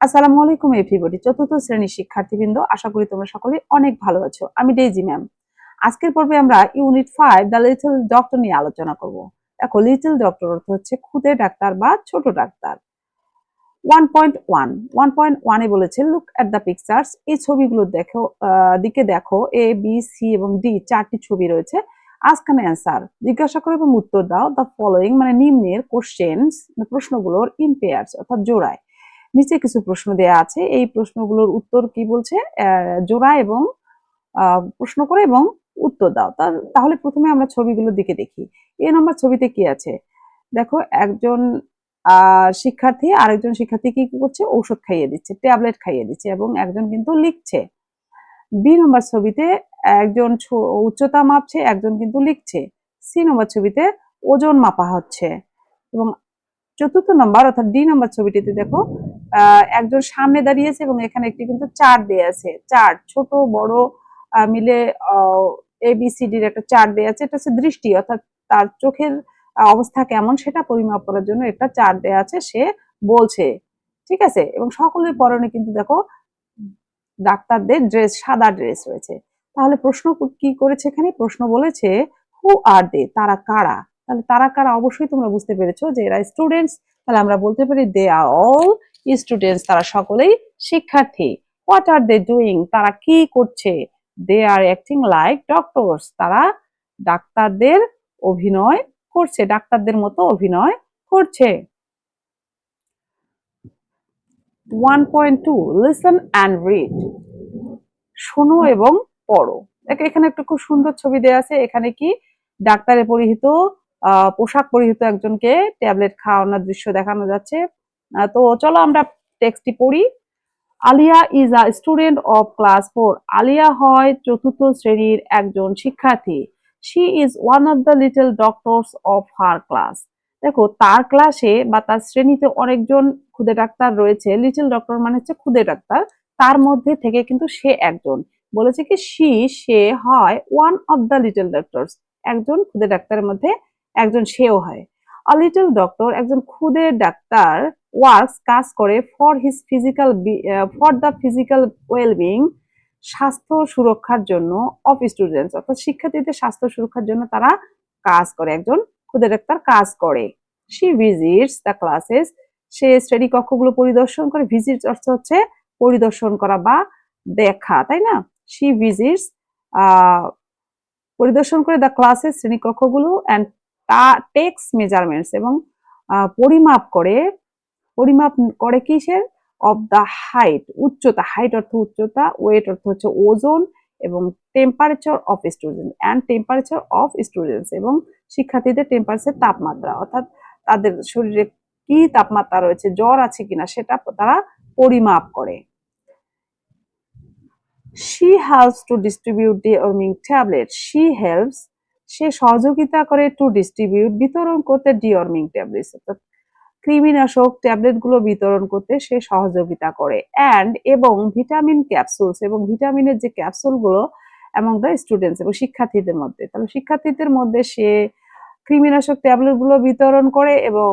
আসসালামু আলাইকুম এভরিবডি। চতুর্থ শ্রেণীর শিক্ষার্থীবৃন্দ, আশা করি তোমরা সকলে অনেক ভালো আছো। আমি ডেইজি ম্যাম। আজকের পর্বে আমরা ইউনিট 5 দ্য লিটল ডক্টর নিয়ে আলোচনা করব। দেখো, লিটল ডক্টর অর্থ হচ্ছে ক্ষুদে ডাক্তার বা ছোট ডাক্তার। 1.1 1.1 এ বলেছে লুক এট দ্য পিকচার্স। এই ছবিগুলো দেখো, দিকে দেখো। এ বি সি এবং ডি চারটি ছবি রয়েছে। আস্ক অ্যান অ্যান্সার, জিজ্ঞাসা করো এবং উত্তর দাও। দ্য ফলোইং মানে নিম্নের কোশ্চেনস, প্রশ্নগুলোর ইন পেয়ার্স অর্থাৎ জোড়ায়। নিচে কিছু প্রশ্ন দেয়া আছে, এই প্রশ্নগুলোর উত্তর কি বলছে, জোড়া এবং প্রশ্ন করে এবং উত্তর দাও। তাহলে প্রথমে আমরা ছবিগুলোর দিকে দেখি। এ নম্বর ছবিতে কি আছে দেখো, একজন শিক্ষার্থী আরেকজন শিক্ষার্থীকে কি করছে, ঔষধ খাইয়ে দিচ্ছে, ট্যাবলেট খাইয়ে দিচ্ছে এবং একজন কিন্তু লিখছে। বি নম্বর ছবিতে একজন উচ্চতা মাপছে, একজন কিন্তু লিখছে। সি নম্বর ছবিতে ওজন মাপা হচ্ছে। এবং চতুর্থ নম্বর অর্থাৎ ডি নম্বর ছবিটিতে দেখো, একজন সামনে দাঁড়িয়েছে এবং এখানে একটি কিন্তু চার্ট দেয়া আছে। চার্ট ছোট বড় মিলে এবিসিডির একটা চার্ট দেয়া আছে। এটা হচ্ছে দৃষ্টি, অর্থাৎ তার চোখের অবস্থা কেমন সেটা পরিমাপ করার জন্য একটা চার্ট দেয়া আছে, সে বলছে। ঠিক আছে, এবং সকলের পরনে কিন্তু দেখো ডাক্তারদের ড্রেস, সাদা ড্রেস রয়েছে। তাহলে প্রশ্ন কি করেছে, এখানে প্রশ্ন বলেছে হু আর দে, তারা কারা। তাহলে তারা কারা অবশ্যই তোমরা বুঝতে পেরেছো যে এরা স্টুডেন্টস। তাহলে আমরা বলতে পারি দে আর অল স্টুডেন্টস, তারা সকলেই শিক্ষার্থী। হোয়াট আর দে ডুইং, তারা কি করছে। দে আর অ্যাক্টিং লাইক ডক্টরস, তারা ডাক্তারদের অভিনয় করছে, ডাক্তারদের মতো অভিনয় করছে। 1.2 লিসন অ্যান্ড রিড, শোনো এবং পড়ো। এখানে একটা খুব সুন্দর ছবি দেওয়া আছে। এখানে কি ডাক্তারের পরিহিত পোশাক পরিহিত একজনকে ট্যাবলেট খাওয়ানোর দৃশ্য দেখানো যাচ্ছে। তো চলো আমরা টেক্সটটি পড়ি। Alia is a student of class 4, Alia হয় চতুর্থ শ্রেণীর একজন শিক্ষার্থী। She is one of the little doctors of her class. দেখো, তার ক্লাসে বা তার শ্রেণীতে অনেকজন ক্ষুদে ডাক্তার রয়েছে। লিটল ডক্টর মানে হচ্ছে ক্ষুদে ডাক্তার, তার মধ্যে থেকে কিন্তু সে একজন। বলেছে কি সে হয় one of the little doctors, একজন ক্ষুদে ডাক্তারের মধ্যে একজন সেও হয়। আ লিটল ডক্টর, একজন ক্ষুদে ডাক্তার, ওয়ার্কস কাজ করে ফর দ্য ফিজিক্যাল ওয়েলবিং, স্বাস্থ্য সুরক্ষার জন্য, অফ স্টুডেন্টস অর্থাৎ শিক্ষার্থীদের স্বাস্থ্য সুরক্ষার জন্য তারা কাজ করে, একজন ক্ষুদে ডাক্তার কাজ করে। শি ভিজিটস দ্য ক্লাসেস, সে শ্রেণী কক্ষগুলো পরিদর্শন করে। ভিজিট অর্থ হচ্ছে পরিদর্শন করা বা দেখা, তাই না? শি ভিজিটস পরিদর্শন করে দ্য ক্লাসেস শ্রেণী কক্ষগুলো, অ্যান্ড টেক্স মেজারমেন্টস এবং পরিমাপ করে। পরিমাপ করে কিসের, অফ দ্য হাইট, উচ্চতা। হাইট অর্থ উচ্চতা, ওয়েট অর্থ হচ্ছে ওজন, এবং temperature of student and temperature of students, এবং শিক্ষার্থীদের টেম্পারেচার তাপমাত্রা, অর্থাৎ তাদের শরীরে কি তাপমাত্রা রয়েছে, জ্বর আছে কিনা সেটা তারা পরিমাপ করে। She helps to distribute deworming tablets. She helps, সে সহযোগিতা করে, টু ডিস্ট্রিবিউট বিতরণ করতে, ডিওর্মিং ট্যাবলেটস অর্থাৎ কৃমিনাশক ট্যাবলেট গুলো বিতরণ করতে সে সহযোগিতা করে। অ্যান্ড এবং ভিটামিন ক্যাপসুলস, এবং ভিটামিনের যে ক্যাপসুল গুলো অ্যামং দ্য স্টুডেন্টস, এবং শিক্ষার্থীদের মধ্যে। তাহলে শিক্ষার্থীদের মধ্যে সে কৃমিনাশক ট্যাবলেট গুলো বিতরণ করে এবং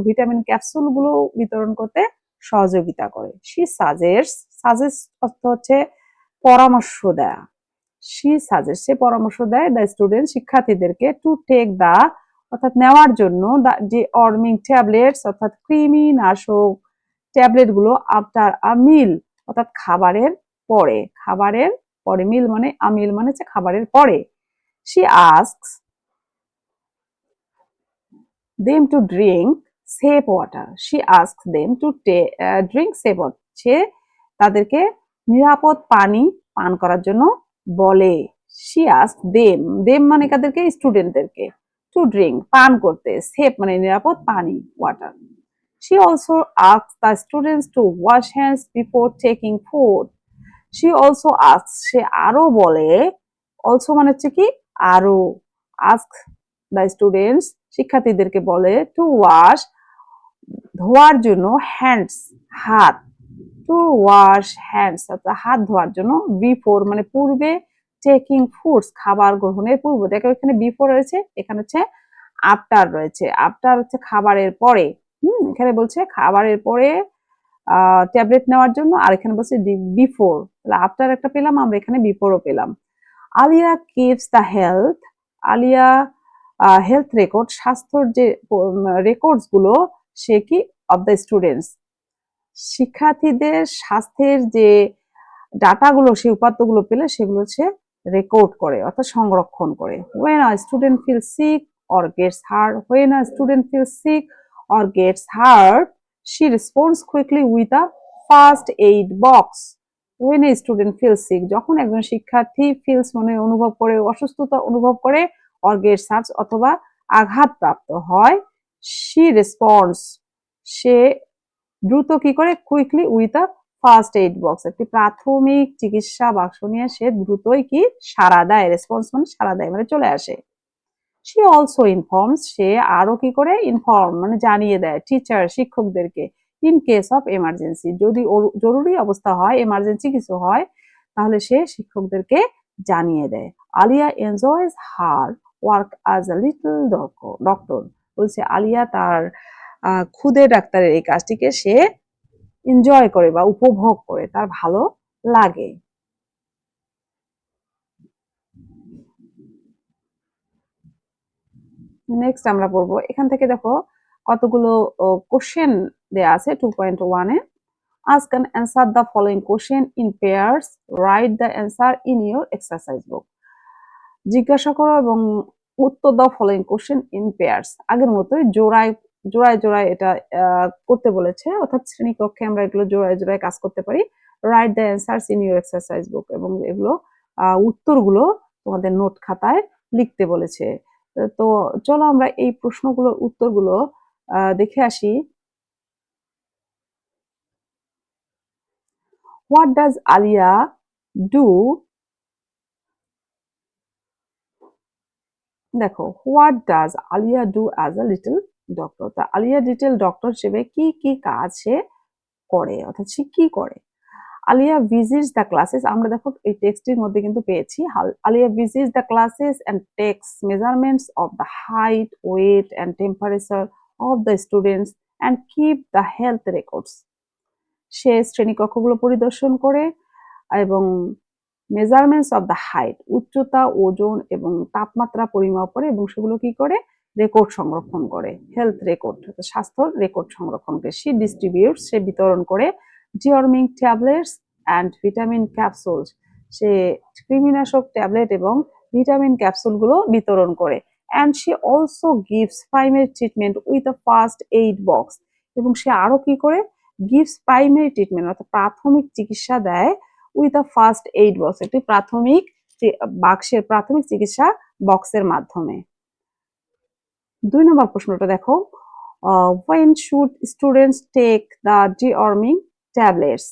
ভিটামিন ক্যাপসুল গুলো বিতরণ করতে সহযোগিতা করে। সি সাজেস্ট অর্থ হচ্ছে পরামর্শ দেয়া। সে পরামর্শ দেয় দ্য স্টুডেন্ট, শিক্ষার্থীদেরকে, টু টেক দ্য অর্থাৎ নেওয়ার জন্য, যে অর্মিং ট্যাবলেটস অর্থাৎ কৃমিনাশক ট্যাবলেট গুলো, আফটার আ মিল অর্থাৎ খাবারের পরে। খাবারের পরে, মিল মানে আমিল মানে হচ্ছে খাবারের পরে। She asks them to drink safe water. She asks them to drink safe water. সে তাদেরকে নিরাপদ পানি পান করার জন্য বলে। She asks them মানে কাদেরকে, স্টুডেন্টদেরকে, to drink পান করতে, safe মানে নিরাপদ পানি, water. She also asks the students to wash hands before taking food. She also asks, সে আরো বলে, also মানে হচ্ছে কি আরো, ask the students শিক্ষার্থীদেরকে বলে, টু ওয়াশ ধোয়ার জন্য, হ্যান্ডস হাত, টু ওয়াশ হ্যান্ডস অর্থাৎ হাত ধোয়ার জন্য, বিফোর মানে পূর্বে, টেকিং ফুডস খাবার গ্রহণের পূর্বে। দেখো এখানে বিফোর রয়েছে, এখানে হচ্ছে আফটার রয়েছে। আফটার হচ্ছে খাবারের পরে। এখানে বলছে খাবারের পরে ট্যাবলেট নেওয়ার জন্য, আর এখানে বলছে বিফোর, তাহলে আফটার একটা পেলাম, আমরা এখানে বিফোরও পেলাম। Alia keeps the health, Alia health record, স্বাস্থ্যের যে রেকর্ডস গুলো সে কি অফ দ্য স্টুডেন্টস, শিক্ষার্থীদের স্বাস্থ্যের যে ডাটাগুলো, সেই উপাত্তগুলো পেলে সেগুলো সে রেকর্ড করে অর্থাৎ সংরক্ষণ করে। when a student feels sick or gets hurt, when a student feels sick or gets hurt, she responds quickly with a first aid box. when a student feels sick, যখন একজন শিক্ষার্থী feels মানে অনুভব করে, অসুস্থতা অনুভব করে, or gets hurt অথবা আঘাতপ্রাপ্ত হয়, she responds, সে দ্রুত কি করে, quickly with a first aid box, একটি প্রাথমিক চিকিৎসা বাক্স নিয়ে সে দ্রুতই কি সাড়া দেয়, রেসপন্স মানে সাড়া দেয় মানে চলে আসে। সে অলসো ইনফর্মস, সে আরো কি করে, ইনফর্ম মানে জানিয়ে দেয়, টিচার শিক্ষকদেরকে, ইন কেস অফ এমার্জেন্সি, যদি জরুরি অবস্থা হয়, এমার্জেন্সি কিছু হয়, তাহলে সে শিক্ষকদেরকে জানিয়ে দেয়। Alia enjoys her work as a little doctor, বলছে আলিয়া তার খুদে ডাক্তারের এই কাজটিকে সে এনজয় করে বা উপভোগ করে, তার ভালো লাগে। নেক্সট আমরা পড়বো, এখান থেকে দেখো কতগুলো কোশ্চেন দেয়া আছে 2.1 এ। ask and answer the following question in pairs, write the answer in your exercise book, জিজ্ঞাসা করো এবং উত্তর দাও ফলোইং কোশ্চেন ইন পেয়ার্স, আগের মতোই জোড়ায় জোড়ায় জোড়ায় এটা করতে বলেছে, অর্থাৎ শ্রেণীকক্ষে আমরা এগুলো জোড়ায় জোড়ায় কাজ করতে পারি। Write the answers in your exercise বুক, এবং এগুলো উত্তরগুলো তোমাদের নোট খাতায় লিখতে বলেছে। তো চলো আমরা এই প্রশ্নগুলোর উত্তরগুলো দেখে আসি। হোয়াট ডাজ আলিয়া ডু, দেখো what does Alia do as a little doctor, তা আলিয়া লিটল ডক্টর হিসেবে কি কি কাজ সে করে, অর্থাৎ সে কি করে। আলিয়া ভিজিটস দ্য ক্লাসেস, আমরা দেখো এই টেক্সটের মধ্যে কিন্তু পেয়েছি, Alia visits the classes and takes measurements of the height, weight and temperature of the students and keep the health records, সে শ্রেণীকক্ষগুলো পরিদর্শন করে এবং মেজারমেন্টস অফ দ্য হাইট, উচ্চতা, ওজন এবং তাপমাত্রা পরিমাপ করে এবং সেগুলো কি করে, রেকর্ড সংরক্ষণ করে, হেলথ রেকর্ড, স্বাস্থ্য রেকর্ড সংরক্ষণ করে। সে ডিস্ট্রিবিউটস, সে বিতরণ করে, deworming tablets and vitamin capsules, সে কৃমিনাশক ট্যাবলেট এবং ভিটামিন ক্যাপসুলগুলো বিতরণ করে। অ্যান্ড সে also gives primary treatment with a first aid box, এবং সে আরো কি করে, গিভস প্রাইমারি ট্রিটমেন্ট অর্থাৎ প্রাথমিক চিকিৎসা দেয়, with a first aid box, একটি প্রাথমিক বাক্সের প্রাথমিক চিকিৎসা বক্সের মাধ্যমে। 2 নম্বর প্রশ্নটা দেখো, when should students take the deworming tablets,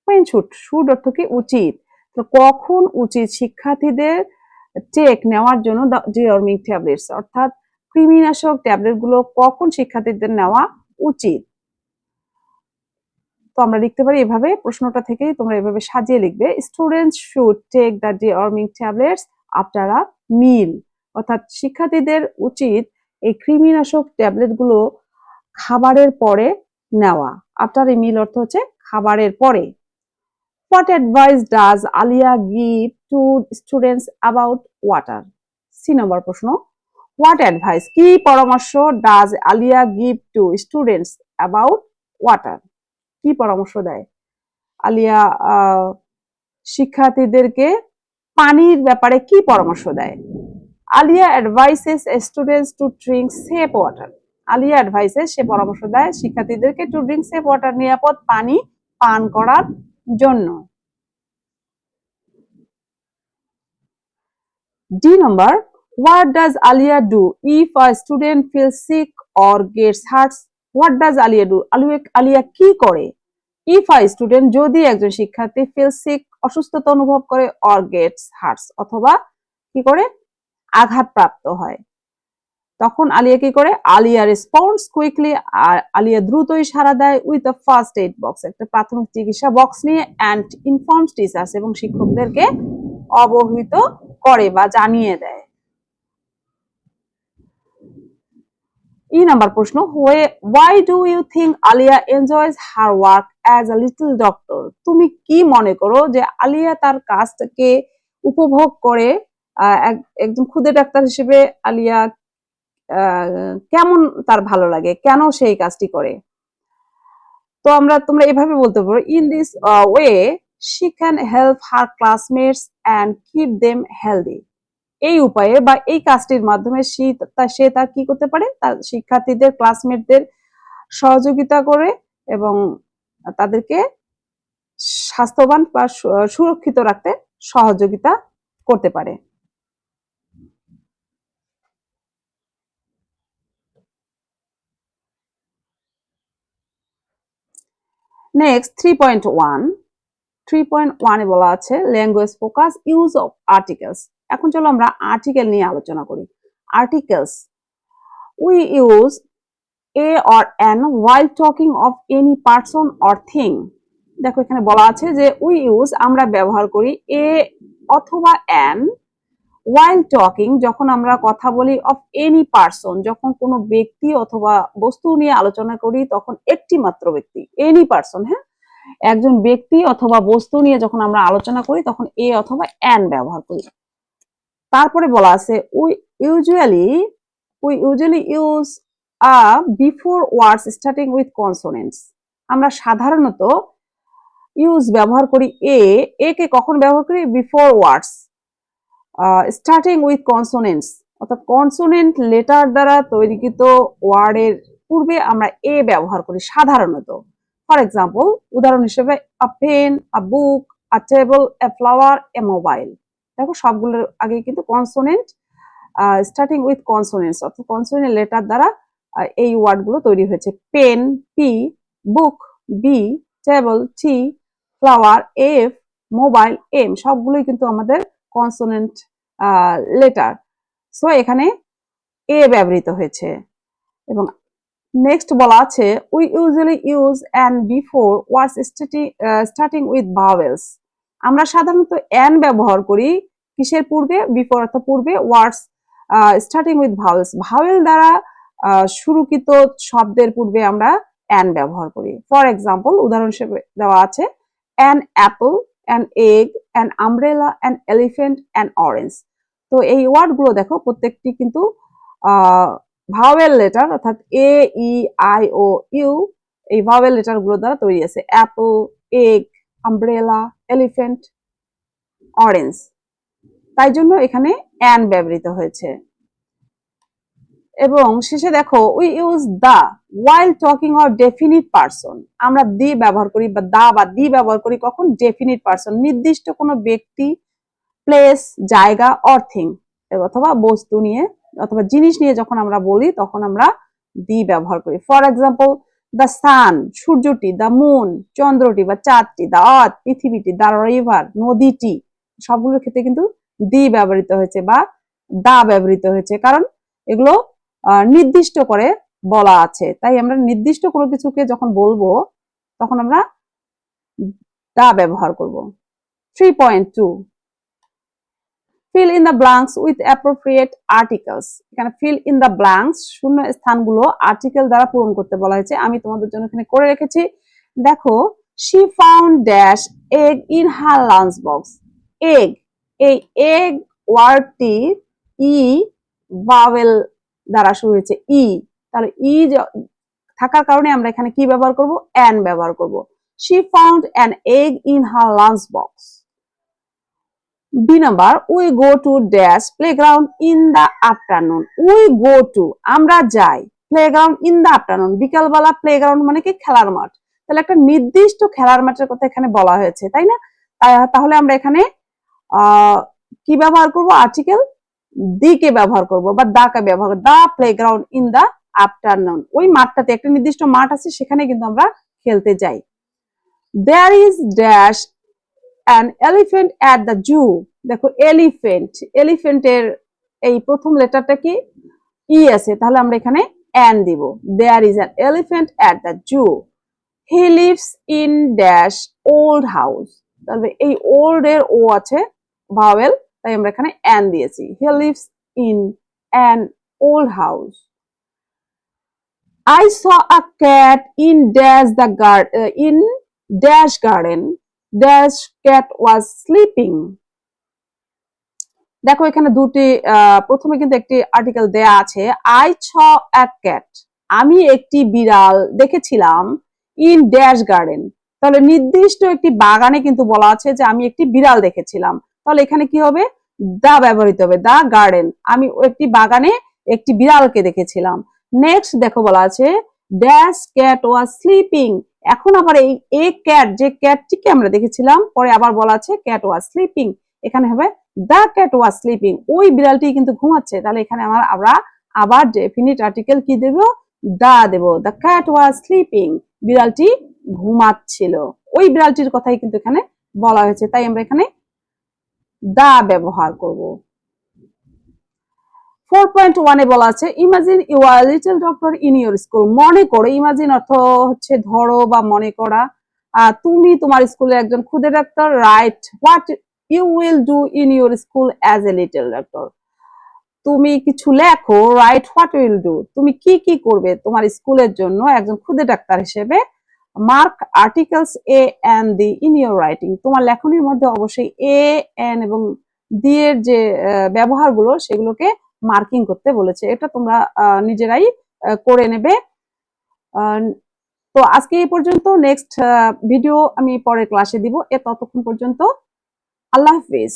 when should অর্থ কি উচিত, তো কখন উচিত শিক্ষার্থীদের টেক নেওয়ার জন্য ডিওর্মিং ট্যাবলেটস, অর্থাৎ কৃমিনাশক ট্যাবলেট গুলো কখন শিক্ষার্থীদের নেওয়া উচিত। তো আমরা লিখতে পারি এভাবে, প্রশ্নটা থেকে তোমরা এভাবে সাজিয়ে লিখবে, students should take the deworming tablets after a meal, অর্থাৎ শিক্ষার্থীদের উচিত এই কৃমিনাশক ট্যাবলেট গুলো খাবারের পরে নেওয়া। আফটার এ মিল অর্থ হচ্ছে খাবারের পরে। What advice does Alia give to students about water, C number প্রশ্ন, হোয়াট অ্যাডভাইস কি পরামর্শ, does Alia give to students about water, কি পরামর্শ দেয় আলিয়া শিক্ষার্থীদেরকে পানির ব্যাপারে কি পরামর্শ দেয়। Alia advises students to drink safe water, Alia advises, সে পরামর্শ দেয় শিক্ষার্থীদেরকে টু ড্রিঙ্ক সেফ ওয়াটার, নিরাপদ পানি পান করার জন্য। D number, what does Alia do if a student feels sick or gets hurt, what does Alia do, Alia কি করে, ইফ আ স্টুডেন্ট, যদি একজন শিক্ষার্থী ফিল সিক অসুস্থতা অনুভব করে, অর গেটস হার্টস অথবা কি করে আঘাতপ্রাপ্ত হয়, তখন আলিয়া কি করে, আলিয়া রেসপন্স কুইকলি, আর আলিয়া দ্রুতই সাড়া দেয়, with a first aid box, একটা প্রাথমিক চিকিৎসা বক্স নিয়ে, অ্যান্ড ইনফর্মস টিচার্স, এবং শিক্ষকদেরকে অবহিত করে বা জানিয়ে দেয়। নাম্বার প্রশ্ন, why do you think Alia enjoys her work as a little doctor? তুমি কি মনে করো যে আলিয়া তার কাজটাকে উপভোগ করে? একজন ক্ষুদে ডাক্তার হিসেবে আলিয়া কেমন তার ভালো লাগে, কেন সেই কাজটি করে? তো তোমরা এভাবে বলতে পারো, in this way she can help her classmates and keep them healthy. এই উপায়ে বা এই কাজটির মাধ্যমে সে তার কি করতে পারে, তার শিক্ষার্থীদের ক্লাসমেটদের সহযোগিতা করে এবং তাদেরকে স্বাস্থ্যবান বা সুরক্ষিত রাখতে সহযোগিতা করতে পারে। নেক্সট 3.1 এ বলা আছে language focus use of articles. এখন চলো আমরা আর্টিকেল নিয়ে আলোচনা করি। Articles, we use a or an while talking of any person or thing। দেখো এখানে বলা আছে যে উই ইউজ আমরা ব্যবহার করি এ অথবা অ্যান while talking যখন আমরা কথা বলি of any person যখন কোনো ব্যক্তি অথবা বস্তু নিয়ে আলোচনা করি তখন একটি মাত্র ব্যক্তি, any person, হ্যাঁ, একজন ব্যক্তি অথবা বস্তু নিয়ে যখন আমরা আলোচনা করি তখন এ অথবা অ্যান ব্যবহার করি। তারপরে বলা আছে we usually use before words starting with consonants. আমরা সাধারণত ইউজ ব্যবহার করি এ কে কখন ব্যবহার করি? Before words starting with consonants, অর্থাৎ কনসোনেন্ট লেটার দ্বারা তৈরিকৃত ওয়ার্ডের পূর্বে আমরা এ ব্যবহার করি সাধারণত। ফর এক্সাম্পল, উদাহরণ হিসেবে a pen, a book, a table, a flower, a mobile. দেখো সবগুলোর আগে কিন্তু কনসোনেন্ট স্টার্টিং উইথ কনসোনেন্টস অর্থাৎ কনসোনেন্ট লেটার দ্বারা এই ওয়ার্ডগুলো তৈরি হয়েছে। Pen P, book B, table T, flower F, mobile M, সবগুলোই কিন্তু আমাদের কনসোনেন্ট লেটার। সো এখানে এ ব্যবহৃত হয়েছে। এবং নেক্সট বলা আছে we usually use an before words starting with vowels. আমরা সাধারণত অ্যান ব্যবহার করি কিসের পূর্বে? বিফোর অর্থাৎ পূর্বে, ওয়ার্ডস স্টার্টিং উইথ ভাওয়েলস, ভাওয়েল দ্বারা শুরুকৃত শব্দের পূর্বে আমরা অ্যান ব্যবহার করি। ফর এক্সাম্পল, উদাহরণ হিসেবে দেওয়া আছে an apple, an egg, an umbrella, an elephant, an orange. তো এই ওয়ার্ডগুলো দেখো প্রত্যেকটি কিন্তু ভাওয়েল লেটার অর্থাৎ A E I O U, এই ভাওয়েল লেটার গুলো দ্বারা তৈরি আছে। Apple, egg, umbrella, elephant, orange, তাই জন্য এখানে অ্যান ব্যবহৃত হয়েছে। এবং শেষে দেখো we use the while talking of definite person। আমরা দি ব্যবহার করি বা দা বা দি ব্যবহার করি কখন? ডেফিনিট পারসন, নির্দিষ্ট কোনো ব্যক্তি, প্লেস, জায়গা, অর থিং অথবা বস্তু নিয়ে অথবা জিনিস নিয়ে যখন আমরা বলি তখন আমরা দি ব্যবহার করি। ফর এক্সাম্পল, দ্য সান, সূর্যটি, দ্য মুন, চন্দ্রটি বা চাঁদটি, দ্য আর্থ, পৃথিবীটি, দ্য রিভার, নদীটি, সবগুলোর ক্ষেত্রে কিন্তু দি ব্যবহৃত হয়েছে বা দা ব্যবহৃত হয়েছে, কারণ এগুলো নির্দিষ্ট করে বলা আছে। তাই আমরা নির্দিষ্ট কোনো কিছুকে যখন বলবো তখন আমরা দা ব্যবহার করব। 3.2 fill in the blanks with appropriate articles। এখানে fill in the blanks, শূন্য স্থানগুলো আর্টিকেল দ্বারা পূরণ করতে বলা হয়েছে। আমি তোমাদের জন্য এখানে করে রেখেছি। দেখো, she found dash egg in her lunch box। egg, এই egg ওয়ার্ডটি ই ভাওয়েল দ্বারা শুরু হয়েছে, ই, তাহলে ই থাকার কারণে আমরা এখানে কি ব্যবহার করব? অ্যান ব্যবহার করব। she found an egg in her lunch box। B number, we go to dash playground in the afternoon. We go to, আমরা যাই, প্লেগ্রাউন্ড ইন দ্য আফটারনুন, বিকালবেলা, প্লেগ্রাউন্ড মানে কি? খেলার মাঠ। তাহলে একটা নির্দিষ্ট খেলার মাঠের কথা এখানে বলা হয়েছে, তাই না? তাহলে আমরা এখানে কি ব্যবহার করব? আর্টিকেল দি কে ব্যবহার করব বা দা কে ব্যবহার করব। দা প্লেগ্রাউন্ড ইন দ্য আফটারনুন, ওই মাঠটাতে, একটা নির্দিষ্ট মাঠ আছে সেখানে কিন্তু আমরা খেলতে যাই। There is dash an elephant at the zoo। দেখো এলিফ্যান্ট, এলিফ্যান্টের এই প্রথম লেটারটা কি? ই আছে, তাহলে আমরা এখানে অ্যান দিব। there is an elephant at the zoo। he lives in dash old house। তাহলে এই ওল্ড এর ও আছে ভাওয়েল, তাই আমরা এখানে অ্যান দিয়েছি। he lives in an old house। I saw a cat in in dash garden. Dash cat was sleeping. দেখো এখানে দুটি প্রথমে কিন্তু একটি আর্টিকেল দেয়া আছে আই ছ আ ক্যাট, আমি একটি বিড়াল দেখেছিলাম ইন ড্যাশ গার্ডেন, তাহলে নির্দিষ্ট একটি বাগানে কিন্তু বলা আছে যে আমি একটি বিড়াল দেখেছিলাম, তাহলে এখানে কি হবে দা ব্যবহৃত হবে, দা গার্ডেন, আমি একটি বাগানে একটি বিড়ালকে দেখেছিলাম। নেক্সট দেখো বলা আছে ড্যাশ ক্যাট ওয়াজ স্লিপিং, এখন আবার এই এ ক্যাট যে ক্যাটটিকে আমরা দেখেছিলাম পরে আবার বলা আছে ক্যাট ওয়াজ স্লিপিং, এখানে হবে দ্য ক্যাট ওয়াজ স্লিপিং, ওই বিড়ালটি কিন্তু ঘুমাচ্ছে, তাহলে এখানে আমরা আবার ডেফিনিট আর্টিকেল কি দেব দা দেব, দ্য ক্যাট ওয়াজ স্লিপিং, বিড়ালটি ঘুমাচ্ছিল, ওই বিড়ালটির কথাই কিন্তু এখানে বলা হয়েছে, তাই আমরা এখানে দা ব্যবহার করব। 4.1 এ বলা আছে imagine you are little doctor in your school, মনে করো, ইমাজিন অর্থ হচ্ছে ধরো বা মনে করা, তুমি তোমার স্কুলে একজন ক্ষুদে doctor, write what you will do in your school as a little doctor, তুমি কিছু লেখো, রাইট হোয়াট উইল ডু, তুমি কি কি করবে তোমার স্কুলের জন্য একজন ক্ষুদে ডাক্তার হিসেবে, mark articles a and the in your writing, তোমার লেখনীর মধ্যে অবশ্যই এ এন এবং দি এর যে ব্যবহারগুলো সেগুলোকে মার্কিং করতে বলেছে, এটা তোমরা নিজেরাই করে নেবে। তো আজকে এই পর্যন্ত, নেক্সট ভিডিও আমি পরের ক্লাসে দিব, ততক্ষণ পর্যন্ত আল্লাহ হাফিজ।